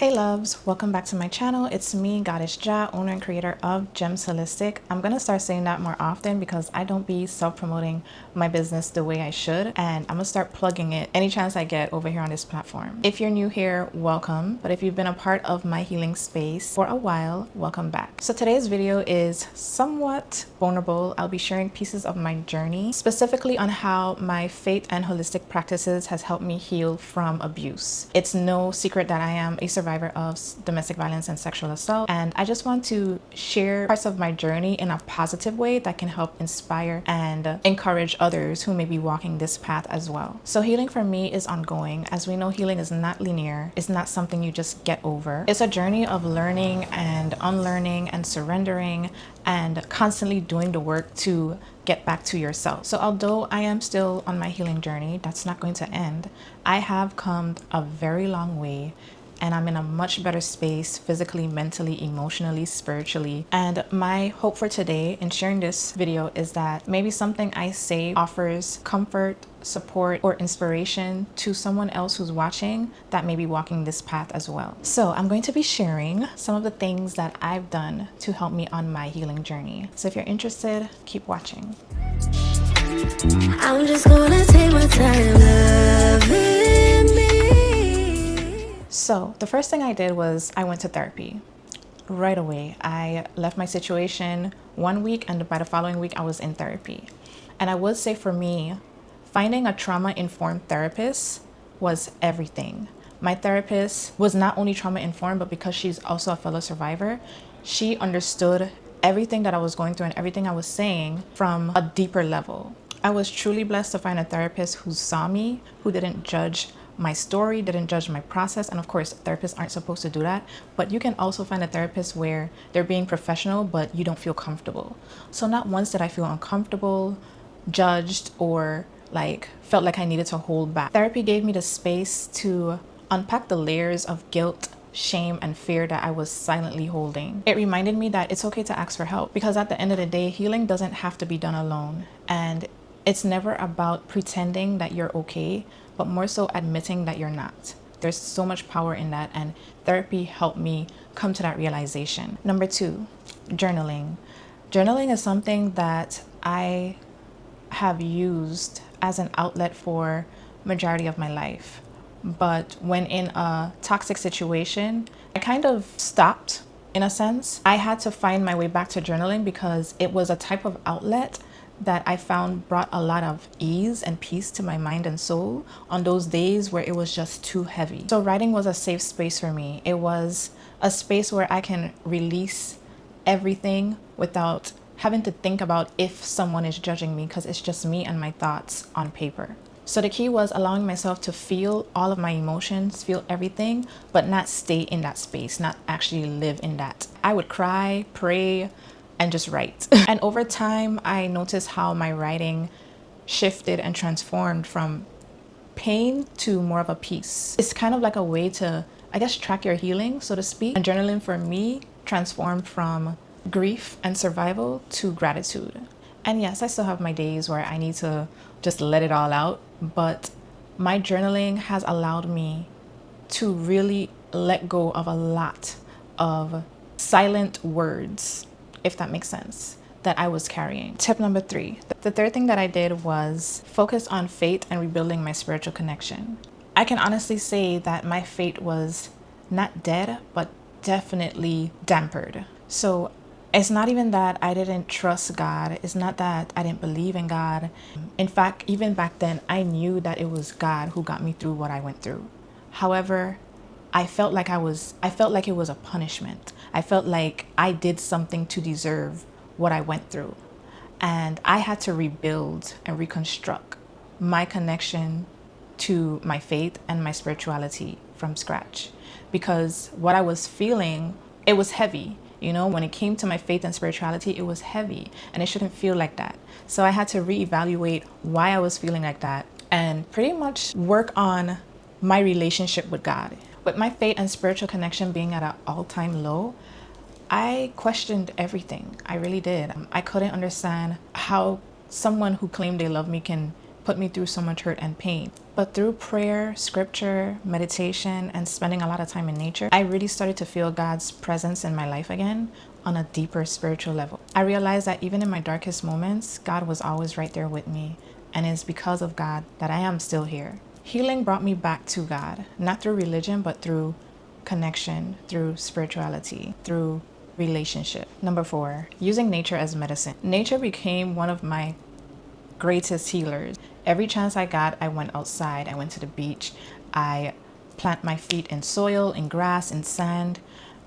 Hey loves, welcome back to my channel. It's me, Goddess Ja, owner and creator of Gems Holistic. I'm gonna start saying that more often because I don't be self-promoting my business the way I should, and I'm gonna start plugging it any chance I get over here on this platform. If you're new here, welcome. But if you've been a part of my healing space for a while, welcome back. So today's video is somewhat vulnerable. I'll be sharing pieces of my journey, specifically on how my faith and holistic practices has helped me heal from abuse. It's no secret that I am a survivor of domestic violence and sexual assault, and I just want to share parts of my journey in a positive way that can help inspire and encourage others who may be walking this path as well. So healing for me is ongoing. As we know, healing is not linear. It's not something you just get over. It's a journey of learning and unlearning and surrendering and constantly doing the work to get back to yourself. So although I am still on my healing journey, that's not going to end. I have come a very long way, and I'm in a much better space physically, mentally, emotionally, spiritually. And my hope for today in sharing this video is that maybe something I say offers comfort, support, or inspiration to someone else who's watching that may be walking this path as well. So I'm going to be sharing some of the things that I've done to help me on my healing journey. So if you're interested, keep watching. I'm just gonna take my time loving me. So the first thing I did was I went to therapy right away. I left my situation 1 week, and by the following week I was in therapy. And I would say for me, finding a trauma-informed therapist was everything. My therapist was not only trauma-informed, but because she's also a fellow survivor, she understood everything that I was going through and everything I was saying from a deeper level. I was truly blessed to find a therapist who saw me, who didn't judge my story, didn't judge my process. And of course, therapists aren't supposed to do that, but you can also find a therapist where they're being professional, but you don't feel comfortable. So not once did I feel uncomfortable, judged, or felt like I needed to hold back. Therapy gave me the space to unpack the layers of guilt, shame, and fear that I was silently holding. It reminded me that it's okay to ask for help, because at the end of the day, healing doesn't have to be done alone. And it's never about pretending that you're okay, but more so admitting that you're not. There's so much power in that, and therapy helped me come to that realization. Number 2, journaling. Journaling is something that I have used as an outlet for majority of my life. But when in a toxic situation, I kind of stopped in a sense. I had to find my way back to journaling because it was a type of outlet that I found brought a lot of ease and peace to my mind and soul on those days where it was just too heavy. So writing was a safe space for me. It was a space where I can release everything without having to think about if someone is judging me, because it's just me and my thoughts on paper. So the key was allowing myself to feel all of my emotions, feel everything, but not stay in that space, not actually live in that. I would cry, pray, and just write. And over time, I noticed how my writing shifted and transformed from pain to more of a peace. It's kind of like a way to, I guess, track your healing, so to speak. And journaling for me transformed from grief and survival to gratitude. And yes, I still have my days where I need to just let it all out, but my journaling has allowed me to really let go of a lot of silent words, if that makes sense, that I was carrying. Tip number 3. The third thing that I did was focus on faith and rebuilding my spiritual connection. I can honestly say that my faith was not dead, but definitely dampered. So it's not even that I didn't trust God. It's not that I didn't believe in God. In fact, even back then, I knew that it was God who got me through what I went through. However, I felt like it was a punishment. I felt like I did something to deserve what I went through. And I had to rebuild and reconstruct my connection to my faith and my spirituality from scratch. Because what I was feeling, it was heavy. You know, when it came to my faith and spirituality, it was heavy, and it shouldn't feel like that. So I had to reevaluate why I was feeling like that and pretty much work on my relationship with God. With my faith and spiritual connection being at an all-time low, I questioned everything. I really did. I couldn't understand how someone who claimed they love me can put me through so much hurt and pain. But through prayer, scripture, meditation, and spending a lot of time in nature, I really started to feel God's presence in my life again on a deeper spiritual level. I realized that even in my darkest moments, God was always right there with me. And it's because of God that I am still here. Healing brought me back to God, not through religion, but through connection, through spirituality, through relationship. Number 4, using nature as medicine. Nature became one of my greatest healers. Every chance I got, I went outside. I went to the beach. I plant my feet in soil, in grass, in sand.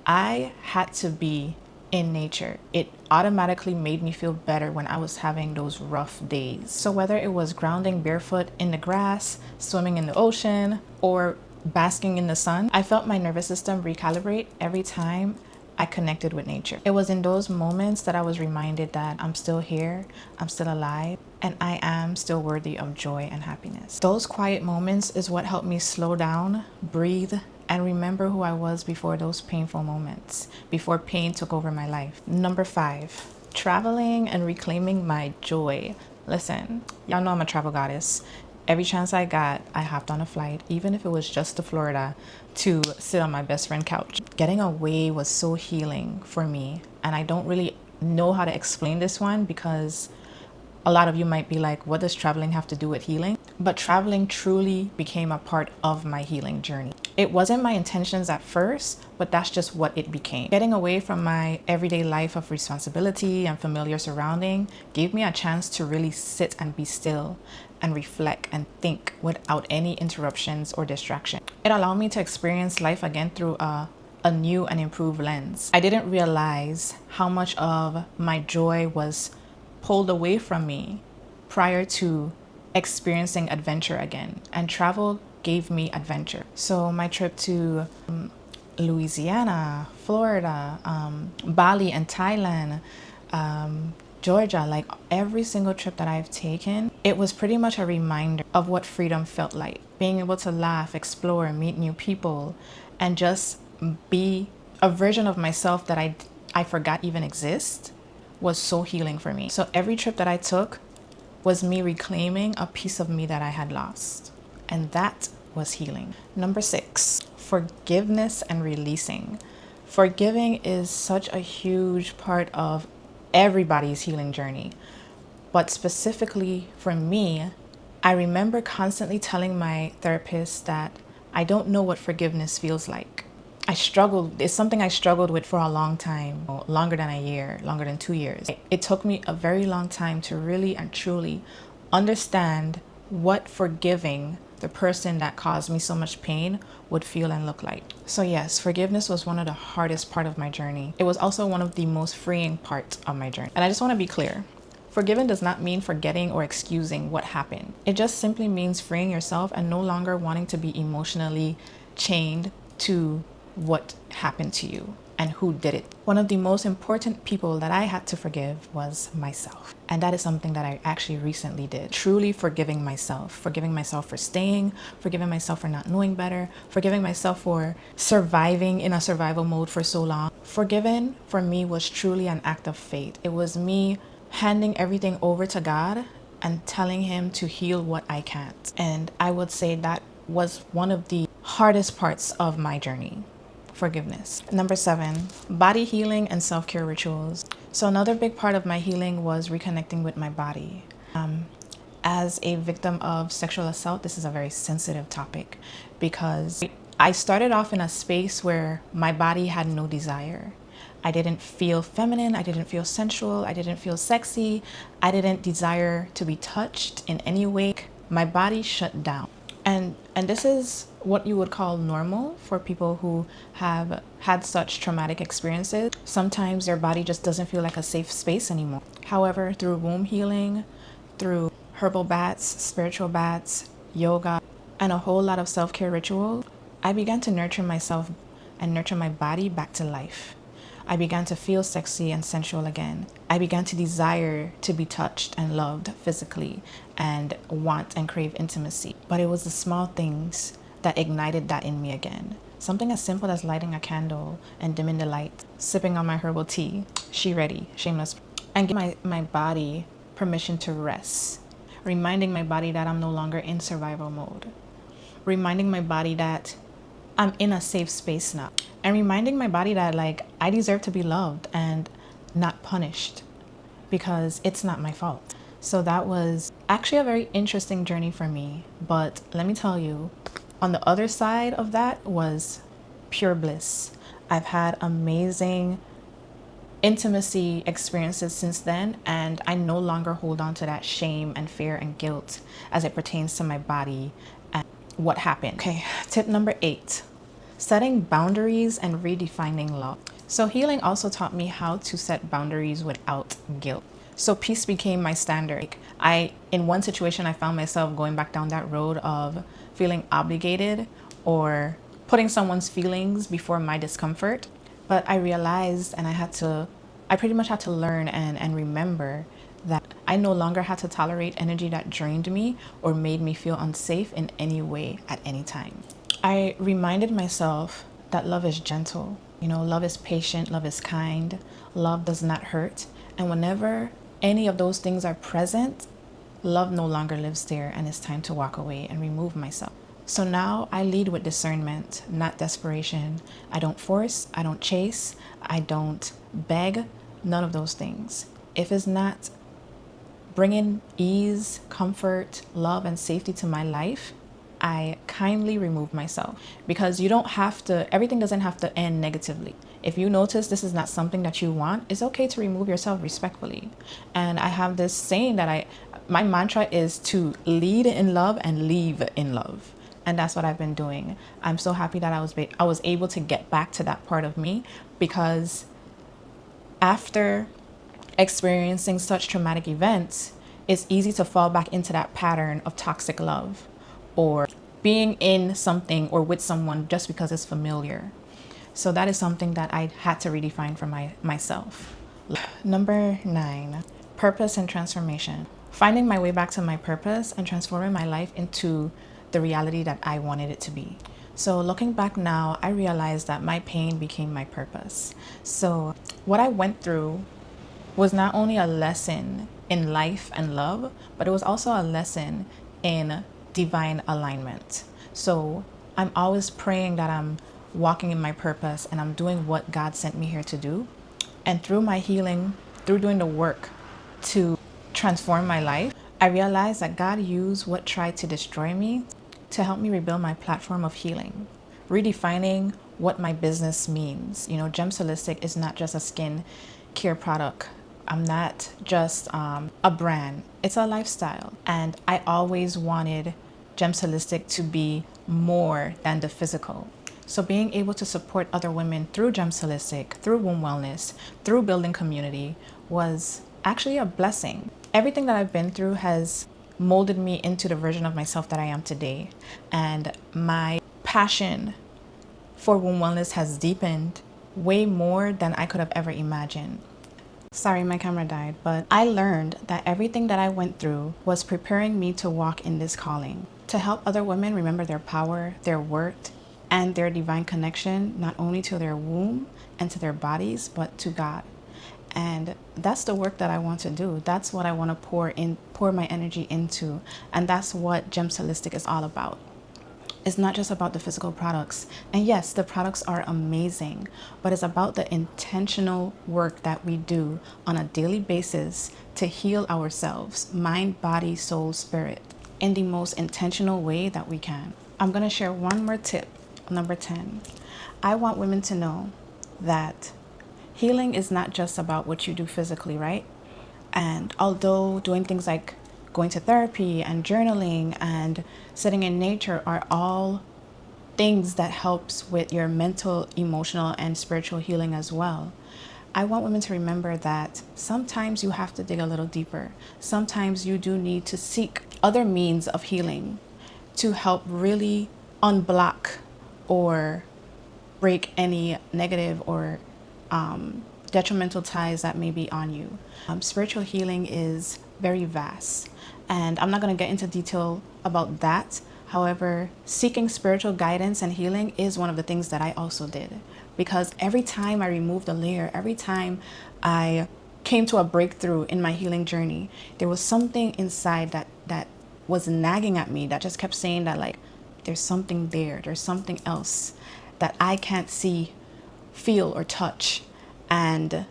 I had to be in nature. It automatically made me feel better when I was having those rough days. So whether it was grounding barefoot in the grass, swimming in the ocean, or basking in the sun, I felt my nervous system recalibrate every time I connected with nature. It was in those moments that I was reminded that I'm still here, I'm still alive, and I am still worthy of joy and happiness. Those quiet moments is what helped me slow down, breathe, and remember who I was before those painful moments, before pain took over my life. Number 5, traveling and reclaiming my joy. Listen, y'all know I'm a travel goddess. Every chance I got, I hopped on a flight, even if it was just to Florida, to sit on my best friend's couch. Getting away was so healing for me. And I don't really know how to explain this one because a lot of you might be like, what does traveling have to do with healing? But traveling truly became a part of my healing journey. It wasn't my intentions at first, but that's just what it became. Getting away from my everyday life of responsibility and familiar surrounding gave me a chance to really sit and be still and reflect and think without any interruptions or distraction. It allowed me to experience life again through a new and improved lens. I didn't realize how much of my joy was pulled away from me prior to experiencing adventure again, and travel gave me adventure. So my trip to Louisiana, Florida, Bali and Thailand, Georgia, like every single trip that I've taken, it was pretty much a reminder of what freedom felt like. Being able to laugh, explore, meet new people, and just be a version of myself that I forgot even exist was so healing for me. So every trip that I took was me reclaiming a piece of me that I had lost. And that was healing. Number 6, forgiveness and releasing. Forgiving is such a huge part of everybody's healing journey. But specifically for me, I remember constantly telling my therapist that I don't know what forgiveness feels like. It's something I struggled with for a long time, longer than a year, longer than 2 years. It took me a very long time to really and truly understand what forgiving the person that caused me so much pain would feel and look like. So yes, forgiveness was one of the hardest part of my journey. It was also one of the most freeing parts of my journey. And I just want to be clear. Forgiving does not mean forgetting or excusing what happened. It just simply means freeing yourself and no longer wanting to be emotionally chained to what happened to you and who did it. One of the most important people that I had to forgive was myself. And that is something that I actually recently did. Truly forgiving myself for staying, forgiving myself for not knowing better, forgiving myself for surviving in a survival mode for so long. Forgiving for me was truly an act of faith. It was me handing everything over to God and telling him to heal what I can't. And I would say that was one of the hardest parts of my journey. Forgiveness. Number 7, body healing and self-care rituals. So another big part of my healing was reconnecting with my body. As a victim of sexual assault, this is a very sensitive topic because I started off in a space where my body had no desire. I didn't feel feminine, I didn't feel sensual, I didn't feel sexy, I didn't desire to be touched in any way. My body shut down. And this is what you would call normal for people who have had such traumatic experiences. Sometimes their body just doesn't feel like a safe space anymore. However, through womb healing, through herbal baths, spiritual baths, yoga, and a whole lot of self-care rituals, I began to nurture myself and nurture my body back to life. I began to feel sexy and sensual again. I began to desire to be touched and loved physically and want and crave intimacy. But it was the small things that ignited that in me again. Something as simple as lighting a candle and dimming the light, sipping on my herbal tea, she ready, shameless, and give my body permission to rest. reminding my body that I'm no longer in survival mode, reminding my body that I'm in a safe space now, and reminding my body that like I deserve to be loved and not punished because it's not my fault. So that was actually a very interesting journey for me. But let me tell you, on the other side of that was pure bliss. I've had amazing intimacy experiences since then, and I no longer hold on to that shame and fear and guilt as it pertains to my body and what happened. Okay, tip number 8, setting boundaries and redefining love. So healing also taught me how to set boundaries without guilt. So peace became my standard. In one situation, I found myself going back down that road of feeling obligated or putting someone's feelings before my discomfort. But I realized, and I pretty much had to learn and remember that I no longer had to tolerate energy that drained me or made me feel unsafe in any way at any time. I reminded myself that love is gentle. You know, love is patient, love is kind, love does not hurt. And whenever any of those things are present, love no longer lives there, and it's time to walk away and remove myself. So now I lead with discernment, not desperation. I don't force, I don't chase, I don't beg, none of those things. If it's not bringing ease, comfort, love, and safety to my life, I kindly remove myself, because you don't have to, everything doesn't have to end negatively. If you notice this is not something that you want, it's okay to remove yourself respectfully. And I have this saying that my mantra is to lead in love and leave in love. And that's what I've been doing. I'm so happy that I was able to get back to that part of me, because after experiencing such traumatic events, it's easy to fall back into that pattern of toxic love or being in something or with someone just because it's familiar. So that is something that I had to redefine for myself. Number 9, purpose and transformation. Finding my way back to my purpose and transforming my life into the reality that I wanted it to be. So looking back now, I realized that my pain became my purpose. So what I went through was not only a lesson in life and love, but it was also a lesson in divine alignment. So I'm always praying that I'm walking in my purpose and I'm doing what God sent me here to do. And through my healing, through doing the work to transform my life, I realized that God used what tried to destroy me to help me rebuild my platform of healing, redefining what my business means. You know, 𝐬𝐮 Holistic is not just a skin care product. I'm not just a brand. It's a lifestyle. And I always wanted 𝐬𝐮 Holistic to be more than the physical. So being able to support other women through 𝐬𝐮 Holistic, through womb wellness, through building community was actually a blessing. Everything that I've been through has molded me into the version of myself that I am today. And my passion for womb wellness has deepened way more than I could have ever imagined. Sorry, my camera died, but I learned that everything that I went through was preparing me to walk in this calling, to help other women remember their power, their worth, and their divine connection, not only to their womb and to their bodies, but to God. And that's the work that I want to do. That's what I want to pour my energy into. And that's what 𝐬𝐮 Holistic is all about. It's not just about the physical products. And yes, the products are amazing, but it's about the intentional work that we do on a daily basis to heal ourselves, mind, body, soul, spirit, in the most intentional way that we can. I'm going to share one more tip, number 10. I want women to know that healing is not just about what you do physically, right? And although doing things like going to therapy and journaling and sitting in nature are all things that helps with your mental, emotional, and spiritual healing as well, I want women to remember that sometimes you have to dig a little deeper. Sometimes you do need to seek other means of healing to help really unblock or break any negative or detrimental ties that may be on you. Spiritual healing is very vast, and I'm not going to get into detail about that. However, seeking spiritual guidance and healing is one of the things that I also did, because every time I removed a layer, every time I came to a breakthrough in my healing journey, there was something inside that was nagging at me, that just kept saying that like, there's something there, there's something else that I can't see, feel, or touch. And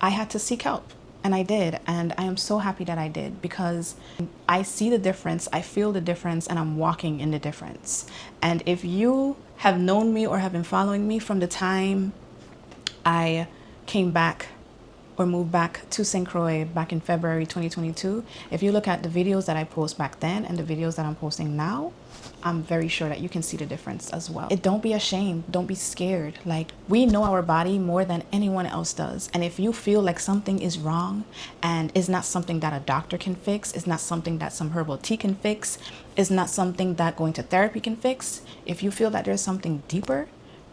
I had to seek help. And I did. And I am so happy that I did, because I see the difference, I feel the difference, and I'm walking in the difference. And if you have known me or have been following me from the time I came back or moved back to St. Croix back in February 2022, if you look at the videos that I post back then and the videos that I'm posting now, I'm very sure that you can see the difference as well. Don't be ashamed. Don't be scared. Like, we know our body more than anyone else does. And if you feel like something is wrong and is not something that a doctor can fix, is not something that some herbal tea can fix, is not something that going to therapy can fix, if you feel that there's something deeper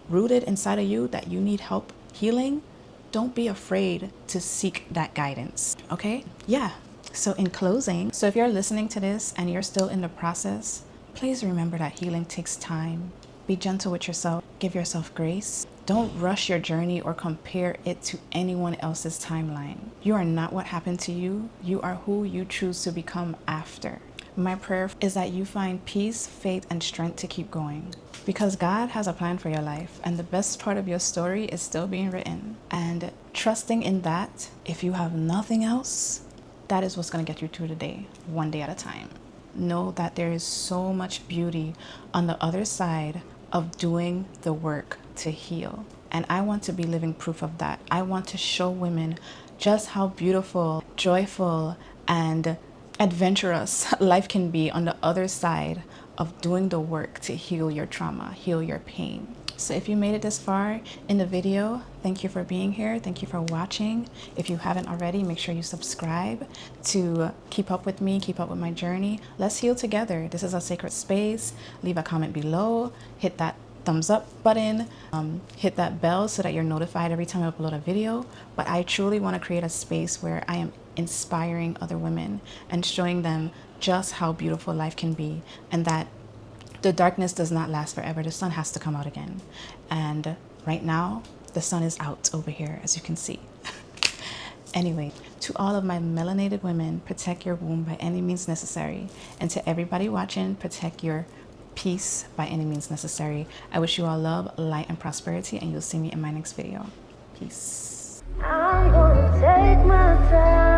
rooted inside of you that you need help healing, don't be afraid to seek that guidance, okay? Yeah. So in closing, so if you're listening to this and you're still in the process, please remember that healing takes time. Be gentle with yourself. Give yourself grace. Don't rush your journey or compare it to anyone else's timeline. You are not what happened to you. You are who you choose to become after. My prayer is that you find peace, faith, and strength to keep going, because God has a plan for your life, and the best part of your story is still being written. And trusting in that, if you have nothing else, that is what's going to get you through the day, one day at a time. Know that there is so much beauty on the other side of doing the work to heal. And I want to be living proof of that. I want to show women just how beautiful, joyful, and adventurous life can be on the other side of doing the work to heal your trauma, heal your pain. So if you made it this far in the video, thank you for being here. Thank you for watching. If you haven't already, make sure you subscribe to keep up with me, keep up with my journey. Let's heal together. This is a sacred space. Leave a comment below. Hit that thumbs up button. Hit that bell so that you're notified every time I upload a video. But I truly want to create a space where I am inspiring other women and showing them just how beautiful life can be, and that the darkness does not last forever. The sun has to come out again. And right now, the sun is out over here, as you can see. Anyway, to all of my melanated women, protect your womb by any means necessary. And to everybody watching, protect your peace by any means necessary. I wish you all love, light, and prosperity, and you'll see me in my next video. Peace. I'm gonna take my time.